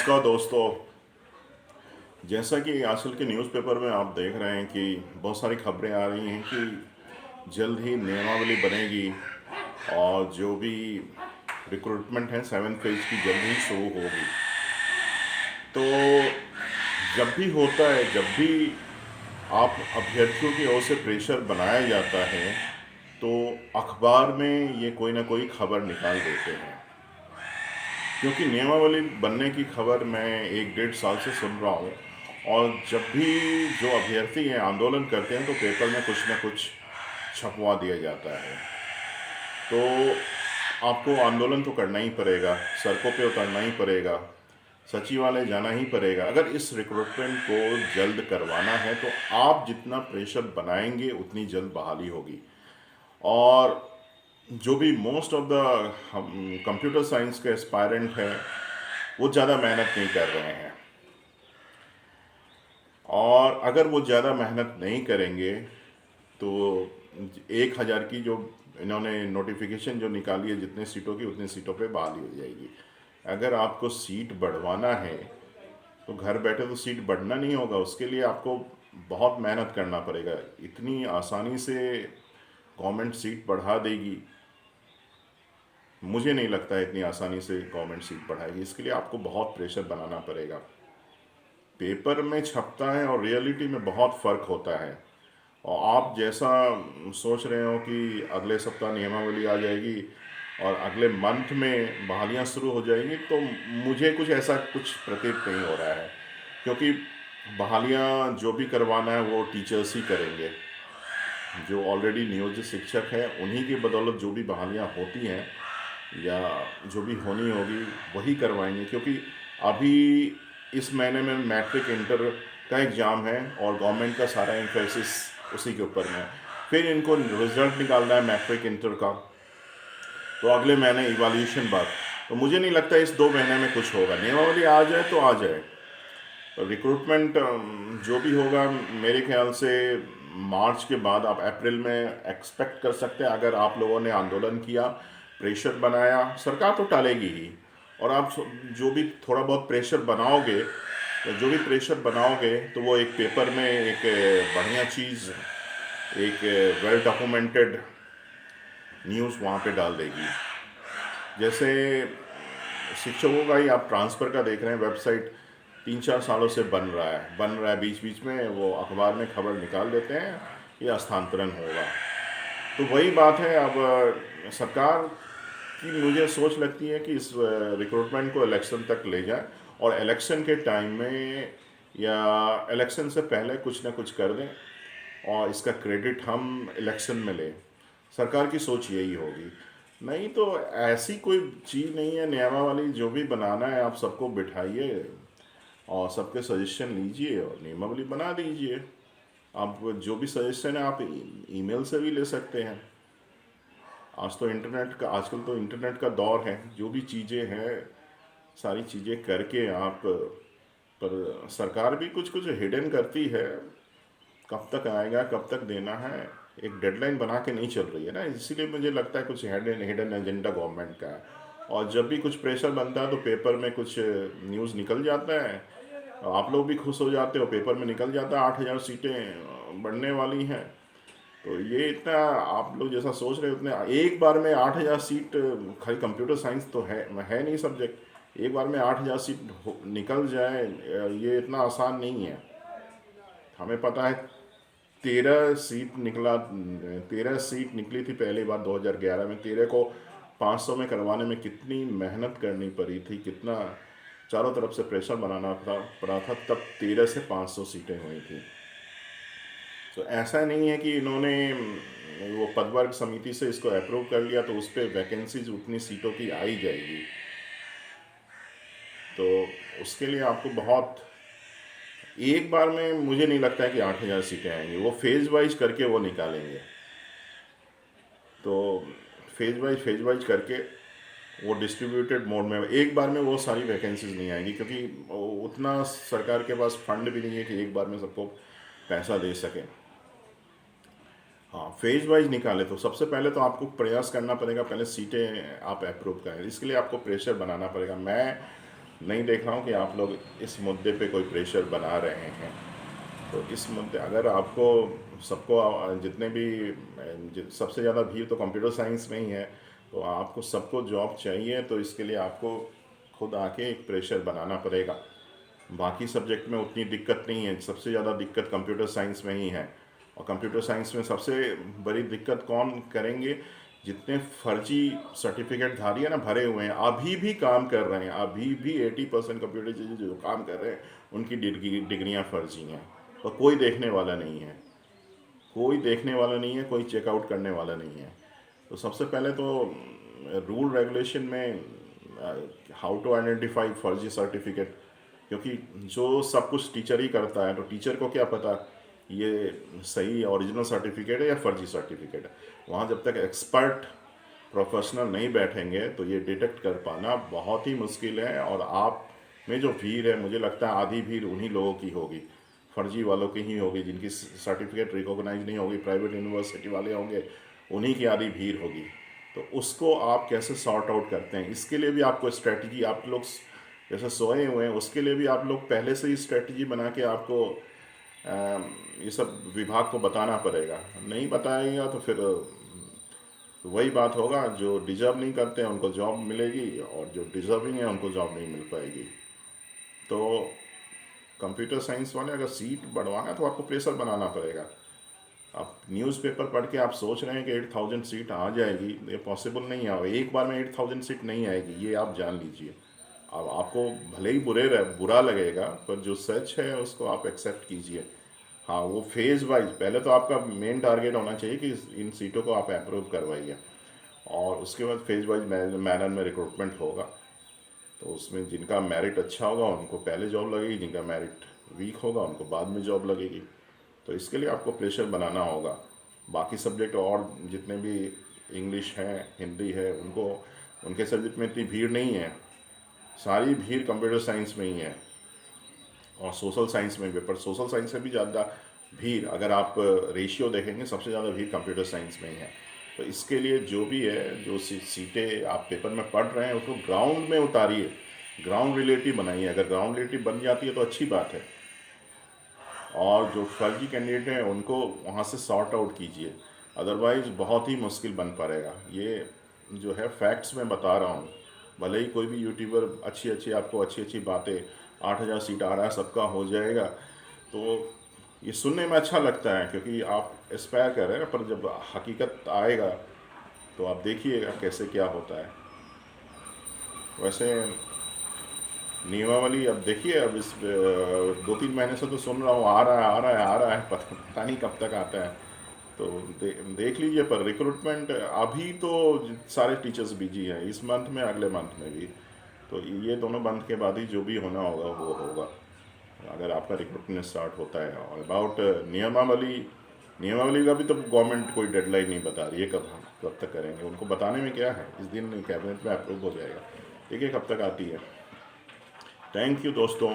नमस्कार दोस्तों। जैसा कि आजकल के न्यूज़पेपर में आप देख रहे हैं कि बहुत सारी खबरें आ रही हैं कि जल्द ही नियमावली बनेगी और जो भी रिक्रूटमेंट है 7th फेज की जल्द ही शुरू होगी। तो जब भी होता है, जब भी आप अभ्यर्थियों की ओर से प्रेशर बनाया जाता है, तो अखबार में ये कोई ना कोई खबर निकाल देते हैं। क्योंकि नियमावली बनने की खबर मैं 1 डेढ़ साल से सुन रहा हूँ, और जब भी जो अभ्यर्थी हैं आंदोलन करते हैं तो पेपर में कुछ ना कुछ छपवा दिया जाता है। तो आपको आंदोलन तो करना ही पड़ेगा, सड़कों पे उतरना ही पड़ेगा, सचिवालय जाना ही पड़ेगा। अगर इस रिक्रूटमेंट को जल्द करवाना है तो आप जितना प्रेशर बनाएंगे उतनी जल्द बहाली होगी। और जो भी most of the computer science के एस्पायरेंट हैं वो ज़्यादा मेहनत नहीं कर रहे हैं, और अगर वो ज़्यादा मेहनत नहीं करेंगे तो 1,000 की जो इन्होंने नोटिफिकेशन जो निकाली है, जितने सीटों की उतनी सीटों पे बहाली हो जाएगी। अगर आपको सीट बढ़वाना है तो घर बैठे तो सीट बढ़ना नहीं होगा, उसके लिए आपको बहुत मेहनत करना पड़ेगा। इतनी आसानी से गवर्नमेंट सीट बढ़ा देगी मुझे नहीं लगता है, इतनी आसानी से गवर्नमेंट सीट बढ़ाएगी। इसके लिए आपको बहुत प्रेशर बनाना पड़ेगा। पेपर में छपता है और रियलिटी में बहुत फ़र्क होता है। और आप जैसा सोच रहे हो कि अगले सप्ताह नियमावली आ जाएगी और अगले मंथ में बहालियाँ शुरू हो जाएंगी, तो मुझे कुछ ऐसा कुछ प्रतीत नहीं हो रहा है। क्योंकि बहालियाँ जो भी करवाना है वो टीचर्स ही करेंगे। जो ऑलरेडी नियोजित शिक्षक हैं उन्हीं की बदौलत जो भी बहालियाँ होती हैं या जो भी होनी होगी वही करवाएंगे। क्योंकि अभी इस महीने में मैट्रिक इंटर का एग्ज़ाम है और गवर्नमेंट का सारा एम्फेसिस उसी के ऊपर में है। फिर इनको रिजल्ट निकालना है मैट्रिक इंटर का, तो अगले महीने इवाल्यूशन बाद। तो मुझे नहीं लगता इस 2 महीने में कुछ होगा। नियमावली आ जाए तो आ जाए, रिक्रूटमेंट जो भी होगा मेरे ख्याल से मार्च के बाद आप अप्रैल में एक्सपेक्ट कर सकते हैं। अगर आप लोगों ने आंदोलन किया, प्रेशर बनाया, सरकार तो टालेगी ही। और आप जो भी थोड़ा बहुत प्रेशर बनाओगे, तो जो भी प्रेशर बनाओगे तो वो एक पेपर में एक बढ़िया चीज़, एक वेल डॉक्यूमेंटेड न्यूज़ वहाँ पे डाल देगी। जैसे शिक्षकों का ही आप ट्रांसफ़र का देख रहे हैं, वेबसाइट 3-4 सालों से बन रहा है, बीच बीच में वो अखबार में खबर निकाल देते हैं ये स्थानांतरण होगा। तो वही बात है। अब सरकार की मुझे सोच लगती है कि इस रिक्रूटमेंट को इलेक्शन तक ले जाए, और इलेक्शन के टाइम में या इलेक्शन से पहले कुछ ना कुछ कर दें और इसका क्रेडिट हम इलेक्शन में लें। सरकार की सोच यही होगी। नहीं तो ऐसी कोई चीज़ नहीं है। नियमावली जो भी बनाना है आप सबको बिठाइए और सबके सजेशन लीजिए और नियमावली बना दीजिए। आप जो भी सजेशन है आप ईमेल से भी ले सकते हैं। आजकल तो इंटरनेट का दौर है। जो भी चीज़ें हैं सारी चीज़ें करके आप, पर सरकार भी कुछ कुछ हिडन करती है। कब तक आएगा, कब तक देना है, एक डेडलाइन बना के नहीं चल रही है ना। इसीलिए मुझे लगता है कुछ हिडन एजेंडा गवर्नमेंट का है। और जब भी कुछ प्रेशर बनता है तो पेपर में कुछ न्यूज़ निकल जाता है, आप लोग भी खुश हो जाते हो, पेपर में निकल जाता है 8,000 सीटें बढ़ने वाली हैं। तो ये इतना आप लोग जैसा सोच रहे हो उतने एक बार में 8,000 सीट, खाली कंप्यूटर साइंस तो है नहीं सब्जेक्ट, एक बार में 8,000 सीट निकल जाए, ये इतना आसान नहीं है। हमें पता है 13 सीट निकली थी पहली बार 2011 में। 13 को 500 में करवाने में कितनी मेहनत करनी पड़ी थी, कितना चारों तरफ से प्रेशर बनाना पड़ा था, तब 13 से 500 सीटें हुई थी। तो ऐसा नहीं है कि इन्होंने वो पदवर्ग समिति से इसको अप्रूव कर लिया तो उस पर वैकेंसीज उतनी सीटों की आ ही जाएगी। तो उसके लिए आपको बहुत, एक बार में मुझे नहीं लगता है कि 8,000 सीटें आएंगी। वो फेज वाइज करके वो निकालेंगे। तो फेज वाइज करके वो डिस्ट्रीब्यूटेड मोड में एक बार में वो सारी वैकेंसीज नहीं आएंगी, क्योंकि उतना सरकार के पास फंड भी नहीं है कि एक बार में सबको पैसा दे सके। हाँ, फेज वाइज निकाले तो सबसे पहले तो आपको प्रयास करना पड़ेगा, पहले सीटें आप अप्रूव करें। इसके लिए आपको प्रेशर बनाना पड़ेगा। मैं नहीं देख रहा हूँ कि आप लोग इस मुद्दे पे कोई प्रेशर बना रहे हैं। तो इस मुद्दे अगर आपको सबको जितने भी सबसे ज़्यादा भीड़ तो कंप्यूटर साइंस में ही है, तो आपको सबको जॉब चाहिए, तो इसके लिए आपको खुद आके एक प्रेशर बनाना पड़ेगा। बाकी सब्जेक्ट में उतनी दिक्कत नहीं है, सबसे ज़्यादा दिक्कत कंप्यूटर साइंस में ही है। और कंप्यूटर साइंस में सबसे बड़ी दिक्कत कौन करेंगे? जितने फर्जी सर्टिफिकेट धारी है ना, भरे हुए हैं, अभी भी काम कर रहे हैं, अभी भी 80% कंप्यूटर जो काम कर रहे हैं उनकी डिग्रियाँ फर्जी हैं, और कोई देखने वाला नहीं है, कोई देखने वाला नहीं है, कोई चेकआउट करने वाला नहीं है। तो सबसे पहले तो रूल रेगुलेशन में हाउ टू आइडेंटिफाई फर्जी सर्टिफिकेट, क्योंकि जो सब कुछ टीचर ही करता है, तो टीचर को क्या पता ये सही ओरिजिनल सर्टिफिकेट है या फर्जी सर्टिफिकेट है। वहाँ जब तक एक्सपर्ट प्रोफेशनल नहीं बैठेंगे तो ये डिटेक्ट कर पाना बहुत ही मुश्किल है। और आप में जो भीड़ है, मुझे लगता है आधी भीड़ उन्हीं लोगों की होगी, फर्जी वालों की ही होगी, जिनकी सर्टिफिकेट रिकॉग्नाइज नहीं होगी, प्राइवेट यूनिवर्सिटी वाले होंगे, उन्हीं की आधी भीड़ होगी। तो उसको आप कैसे सॉर्ट आउट करते हैं, इसके लिए भी आपको स्ट्रेटजी, आप लोग जैसे सोए हुए हैं उसके लिए भी आप लोग पहले से ही स्ट्रेटजी बना के आपको ये सब विभाग को बताना पड़ेगा। नहीं बताएगा तो फिर वही बात होगा, जो डिजर्व नहीं करते हैं उनको जॉब मिलेगी, और जो डिजर्विंग है उनको जॉब नहीं मिल पाएगी। तो कंप्यूटर साइंस वाले अगर सीट बढ़वाना है तो आपको प्रेशर बनाना पड़ेगा। आप न्यूज़पेपर पढ़ के आप सोच रहे हैं कि 8000 सीट आ जाएगी, ये पॉसिबल नहीं है, एक बार में 8000 सीट नहीं आएगी, ये आप जान लीजिए। अब आपको भले ही बुरा लगेगा, पर जो सच है उसको आप एक्सेप्ट कीजिए। हाँ, वो फेज़ वाइज, पहले तो आपका मेन टारगेट होना चाहिए कि इन सीटों को आप अप्रूव करवाइए, और उसके बाद फेज़ वाइज मैनर में रिक्रूटमेंट होगा। तो उसमें जिनका मेरिट अच्छा होगा उनको पहले जॉब लगेगी, जिनका मेरिट वीक होगा उनको बाद में जॉब लगेगी। तो इसके लिए आपको प्रेशर बनाना होगा। बाकी सब्जेक्ट और जितने भी इंग्लिश है, हिंदी है, उनको उनके सब्जेक्ट में इतनी भीड़ नहीं है, सारी भीड़ कंप्यूटर साइंस में ही है, और सोशल साइंस में भी। पर सोशल साइंस से भी ज़्यादा भीड़, अगर आप रेशियो देखेंगे, सबसे ज़्यादा भीड़ कंप्यूटर साइंस में ही है। तो इसके लिए जो भी है, जो सीटें आप पेपर में पढ़ रहे हैं उसको ग्राउंड में उतारिए, ग्राउंड रिलेटिव बनाइए। अगर ग्राउंड रिलेटिव बन जाती है तो अच्छी बात है, और जो फर्जी कैंडिडेट हैं उनको वहाँ से सॉर्ट आउट कीजिए, अदरवाइज़ बहुत ही मुश्किल बन पड़ेगा। ये जो है फैक्ट्स मैं बता रहा हूँ। भले ही कोई भी यूट्यूबर आपको अच्छी अच्छी बातें, 8000 सीट आ रहा है, सबका हो जाएगा, तो ये सुनने में अच्छा लगता है क्योंकि आप एस्पायर कर रहे हैं, पर जब हकीकत आएगा तो आप देखिएगा कैसे क्या होता है। वैसे नियमावली अब देखिए, अब इस 2-3 महीने से तो सुन रहा हूँ, आ रहा है आ रहा है आ रहा है, पता नहीं कब तक आता है। तो देख लीजिए। पर रिक्रूटमेंट अभी तो सारे टीचर्स बिजी हैं, इस मंथ में, अगले मंथ में भी। तो ये दोनों मंथ के बाद ही जो भी होना होगा वो होगा, अगर आपका रिक्रूटमेंट स्टार्ट होता है। और अबाउट नियमावली, नियमावली का भी तो गवर्नमेंट कोई डेडलाइन नहीं बता रही है कब तक करेंगे। उनको बताने में क्या है, इस दिन कैबिनेट में अप्रूव हो जाएगा, देखिए कब तक आती है। थैंक यू दोस्तों।